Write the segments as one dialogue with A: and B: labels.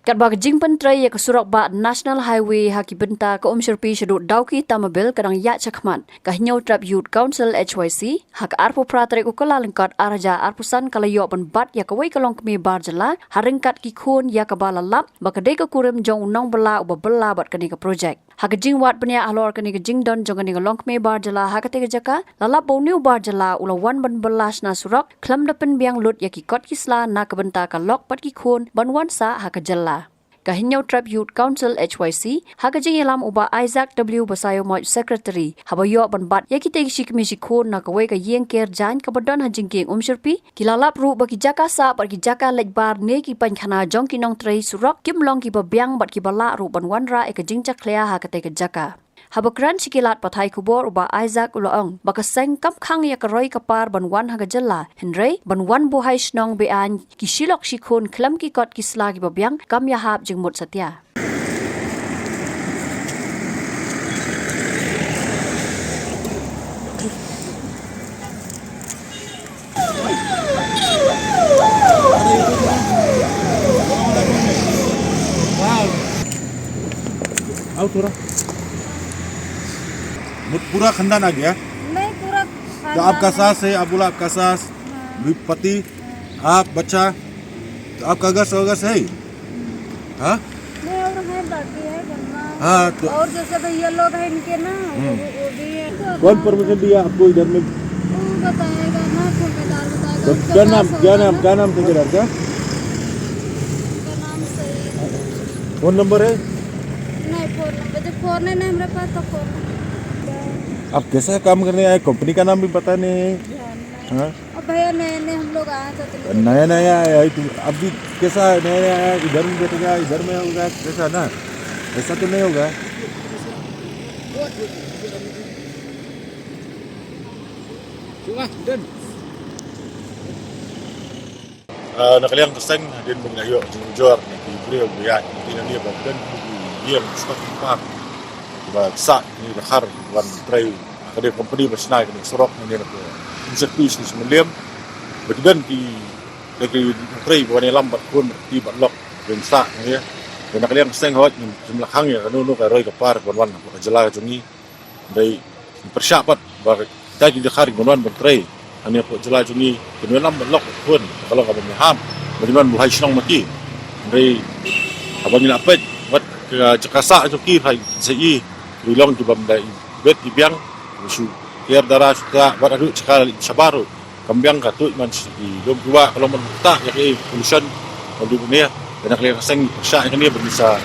A: Kat bag jing pentrai ya ke Surok ba National Highway haki benta ke Sherpi shedut dauki tamabil kadang ya chakman ka hinyau trap youth council HYC hak arpo pratre ko kala lengkat araja arpusan kala yo ban bat ya ke wei kalong kemi bar Jylla haringkat ki Khun ya ke bala lap bakade ke kurim jong unang bela uba bela bat kani ke project hak jing wat benya alor kani ke jing don jong kani ke long kemi bar Jylla hak te ke jaka lalap bau new bar Jylla ulawan ban bela Shna Surok Khlem depen biang lut ya ki kot kisla na ke benta ka lok pat ki Khun ban wan sa hak Jylla Kahinyau Trap Youth Council HYC haka Ïalam uba Isaac W Basayo Moj Secretary haba yo ban bat ya kita isi kemisi Khun na kawe ka yeng ker jan ka badan hajingking Sherpi kilalap ru bagi jaka sa bagi jaka lekbar ne ki pankhana jong ki nong trei Surok kim long ki babyang bat ki bala ru ban wanra e ka jingcha klea ha ka te ka jaka haba kran sikilat pathai kubor uba Isaac ulaong baka seng kap khang ya karoi kapar banwan haga Jylla henrei banwan buhai Shnong bean ki Shilok shi Khun Khlem ki kot kisla ki babyang kam ya hap jeng mut satya
B: Autura पूरा खानदान आ गया
C: नहीं पूरा
B: तो आपका सास है अबुला आपका सास पति आप बच्चा तो आपका गस है हाँ
C: नहीं और है बाकी है जन्मा
B: हाँ तो
C: और जैसे भैया लोग हैं इनके ना वो भी है
B: कौन परमिशन दिया आपको इधर में
C: वो बताएगा ना ठेकेदार बताएगा
B: तो
C: उसके
B: क्या नाम ठेकेदार का
C: उसका नाम सही
B: फोन नंबर है
C: नहीं फोन नंबर जो फोन है ना हमारे पास तो फोन
B: आप कैसा काम करने आए कंपनी का नाम भी पता नहीं है हाँ
C: और भैया नए नए हम लोग आए थे
B: नया नया आया है अब भी कैसा नया नया आया इधर में बैठेगा इधर में होगा कैसा ना ऐसा तो नहीं होगा nak kalian keseng din mengayo jujur di beliau ya di dia bahkan dia stok pak ba sa ni khar wan trai kade company Shna ni Surok ni nak Sherpi ni semeliam bedan di negeri trai wan Ïalam bat Khun di bat lok ben sa ni ya nak kalian keseng hot jumlah hang ya nu ka roi ka par wan Jylla jongi dai persiapan ba ta di khar wan bat trai ani ko Jylla jongi ben Ïalam bat lok Khun kalau ka ben ham bagaimana buhai Shnong mati dai abang ni apet wat jakasa joki hai sei Shillong di bamdai bet di biang musuh tiar darah suka beradu sekali sabaru kambiang katut man di dom dua kalau mentak ya ke pollution di dunia dan kalian seng syak kan dia bisa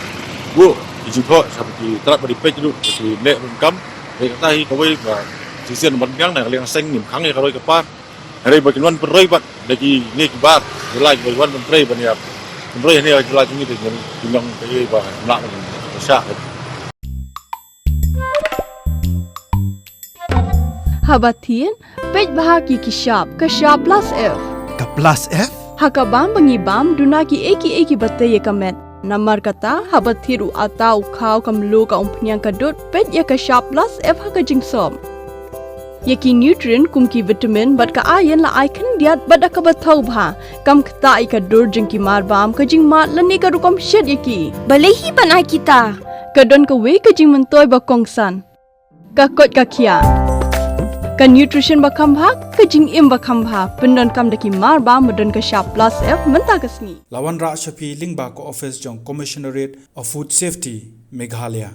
B: bu dijubho seperti terap beri page dulu di nek rungkam dari kata hi kawai ba sisian banbiang dan kalian seng nim khang ya karoi kapar hari bagian peroi bat lagi ni kibar Jylla bagian menteri baniap menteri ni Jylla ini dengan ke ba nak syak
D: Haba tien pej bahagi kishap kashap plus F
E: Ka plus F
D: haka bam bangi bam duna ki eki batte ye kamet namar kata haba thiru atau khau kam lo ka umpnyang kadut pej ya kashap plus F haka jingsom yeki nutrient kum ki vitamin bat ka iron la icon diat bat ka bathau bha kam khta ai ka dur jing ki mar bam ka jing mat lani ka rukom shed yeki bale hi banai kita ka don ka we ka jing mentoy ba kongsan ka kot ka khia ka nutrition bakam bha ka jing im bakam bha pendon kam daki mar ba modon ka sharp plus F menta kasni
E: Lawan Ra Shapi Lingba ko office jong Commissionerate of Food Safety Meghalaya